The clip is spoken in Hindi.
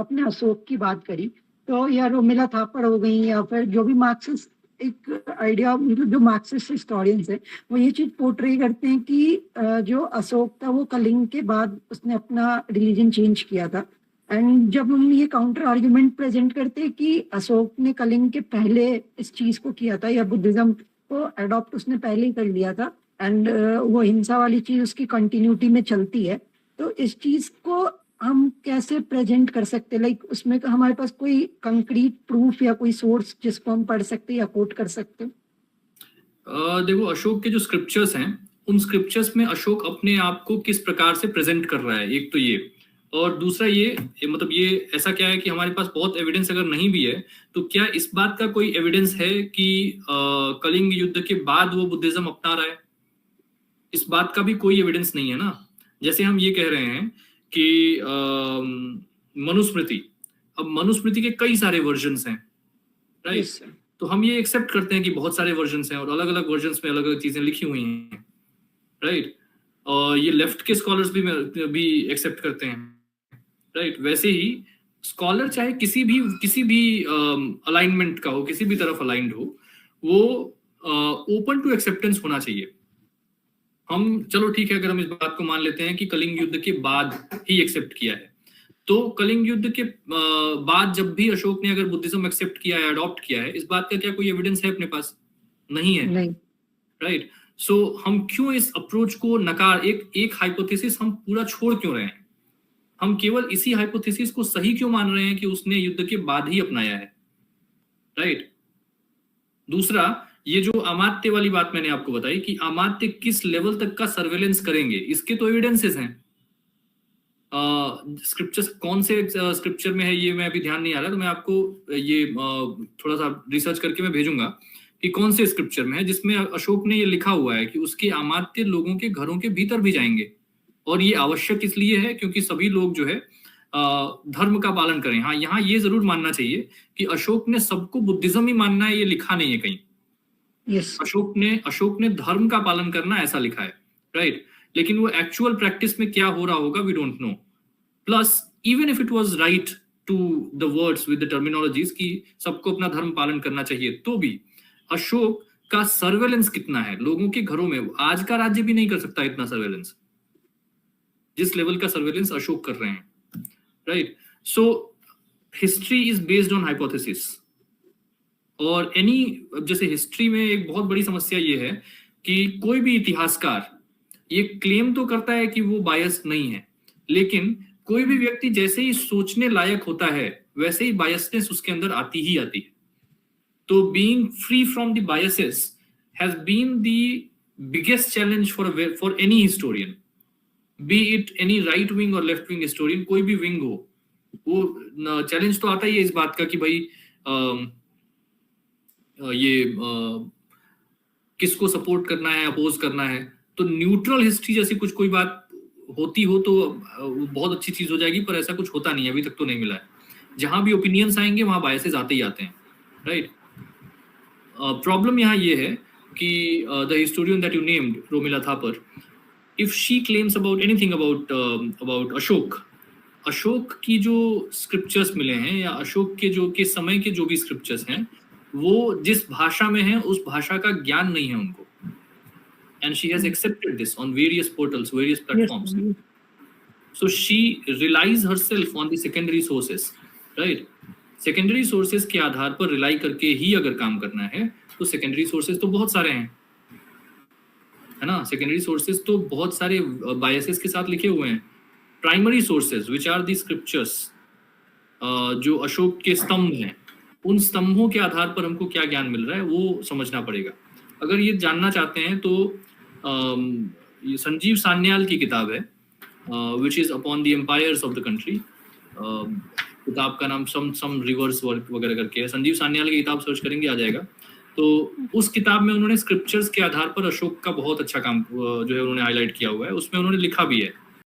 आपने अशोक की बात करी, तो या रोमिला थापड़ हो गई या फिर जो भी मार्क्सिस्ट एक आइडिया, जो मार्क्सिस्ट हिस्टोरियंस है वो ये चीज पोर्ट्रे करते हैं कि जो अशोक था वो कलिंग के बाद उसने अपना रिलीजन चेंज किया था। एंड जब हम ये काउंटर आर्ग्यूमेंट प्रेजेंट करते हैं कि अशोक ने कलिंग के पहले इस चीज को किया था या बुद्धिज्म को अडॉप्ट उसने पहले ही कर लिया था, एंड वो हिंसा वाली चीज उसकी कंटिन्यूटी में चलती है, तो इस चीज को हम कैसे प्रेजेंट कर सकते हैं? लाइक उसमें हमारे पास कोई कंक्रीट प्रूफ या कोई सोर्स जिसको हम पढ़ सकते हैं या कोट कर सकते हैं? देखो, अशोक के जो स्क्रिप्चर्स हैं उन स्क्रिप्चर्स में अशोक अपने आप को किस प्रकार से प्रेजेंट कर रहा है, एक तो ये, और दूसरा ये मतलब ये ऐसा क्या है कि हमारे पास बहुत एविडेंस अगर नहीं भी है तो क्या इस बात का कोई एविडेंस है कि कलिंग युद्ध के बाद वो बुद्धिज्म अपना रहा है? इस बात का भी कोई एविडेंस नहीं है ना। जैसे हम ये कह रहे हैं कि मनुस्मृति, अब मनुस्मृति के कई सारे वर्जन्स हैं, राइट? Yes, sir. तो हम ये एक्सेप्ट करते हैं कि बहुत सारे वर्जन्स हैं और अलग अलग वर्जन्स में अलग अलग चीजें लिखी हुई हैं, राइट? और ये लेफ्ट के स्कॉलर्स भी एक्सेप्ट करते हैं, राइट? वैसे ही स्कॉलर चाहे किसी भी अलाइनमेंट का हो, किसी भी तरफ अलाइंड हो, वो ओपन टू एक्सेप्टेंस होना चाहिए। हम चलो ठीक है, अगर हम इस बात को मान लेते हैं कि कलिंग युद्ध के बाद ही एक्सेप्ट किया है, तो कलिंग युद्ध के बाद जब भी अशोक ने अगर बुद्धिज्म एक्सेप्ट किया है, अडॉप्ट किया है, इस बात का क्या कोई एविडेंस है अपने पास? नहीं है, नहीं, राइट? सो हम क्यों इस अप्रोच को नकार, एक हाइपोथेसिस हम पूरा छोड़ क्यों रहे हैं? हम केवल इसी हाइपोथेसिस को सही क्यों मान रहे हैं कि उसने युद्ध के बाद ही अपनाया है, राइट? दूसरा, ये जो अमात्य वाली बात मैंने आपको बताई कि अमात्य किस लेवल तक का सर्वेलेंस करेंगे, इसके तो एविडेंसेस हैं। स्क्रिप्चर्स कौन से स्क्रिप्चर में है ये मैं अभी ध्यान नहीं आ रहा, तो मैं आपको ये थोड़ा सा रिसर्च करके मैं भेजूंगा कि कौन से स्क्रिप्चर में है जिसमें अशोक ने ये लिखा हुआ है कि उसके अमात्य लोगों के घरों के भीतर भी जाएंगे। और ये आवश्यक इसलिए है क्योंकि सभी लोग जो है धर्म का पालन करें। हाँ, यहाँ ये जरूर मानना चाहिए कि अशोक ने सबको बुद्धिज्म ही मानना है ये लिखा नहीं है कहीं। यस, अशोक ने धर्म का पालन करना ऐसा लिखा है, राइट? लेकिन वो एक्चुअल प्रैक्टिस में क्या हो रहा होगा we don't know. Plus even if it was right to the words with the terminologies कि सबको अपना धर्म पालन करना चाहिए, तो भी अशोक का सर्वेलेंस कितना है लोगों के घरों में? आज का राज्य भी नहीं कर सकता इतना सर्वेलेंस, जिस लेवल का सर्वेलेंस अशोक कर रहे हैं, right? So history is based on hypothesis. और जैसे हिस्ट्री में एक बहुत बड़ी समस्या ये है कि कोई भी इतिहासकार ये क्लेम तो करता है कि वो बायस्ड नहीं है, लेकिन कोई भी व्यक्ति जैसे ही सोचने लायक होता है वैसे ही बायसनेस उसके अंदर आती ही आती है। तो being free from the biases has been the biggest challenge for any historian, be it any right wing और लेफ्ट विंग हिस्टोरियन, कोई भी विंग हो, वो चैलेंज तो आता ही है इस बात का कि भाई ये किसको सपोर्ट करना है, अपोज करना है। तो न्यूट्रल हिस्ट्री जैसी कोई बात होती हो तो बहुत अच्छी चीज हो जाएगी, पर ऐसा कुछ होता नहीं है, अभी तक तो नहीं मिला है। जहां भी ओपिनियंस आएंगे वहां बायसेस आते ही आते हैं, राइट? प्रॉब्लम यहाँ ये है कि the historian that you named, Romila Thapar, if she claims about anything about Ashok की जो स्क्रिप्चर्स मिले हैं या अशोक के समय के जो भी स्क्रिप्चर्स हैं, वो जिस भाषा में है उस भाषा का ज्ञान नहीं है उनको। And she has accepted this on various portals, various platforms. Yes. So she relies herself on the secondary sources, right? Secondary sources के आधार पर रिलाई करके ही अगर काम करना है तो secondary sources तो बहुत सारे हैं, है ना? Secondary sources तो बहुत सारे biases के साथ लिखे हुए हैं। Primary sources, which are the scriptures, जो अशोक के स्तंभ हैं, उन स्तंभों के आधार पर हमको क्या ज्ञान मिल रहा है वो समझना पड़ेगा। अगर ये जानना चाहते हैं तो ये संजीव सान्याल की किताब है which is upon the empires of the country. किताब का नाम सम रिवर्स वर्क वगैरह करके है। संजीव सान्याल की किताब सर्च करेंगे आ जाएगा। तो उस किताब में उन्होंने स्क्रिप्चर्स के आधार पर अशोक का बहुत अच्छा काम जो है उन्होंने हाईलाइट किया हुआ है। उसमें उन्होंने लिखा भी है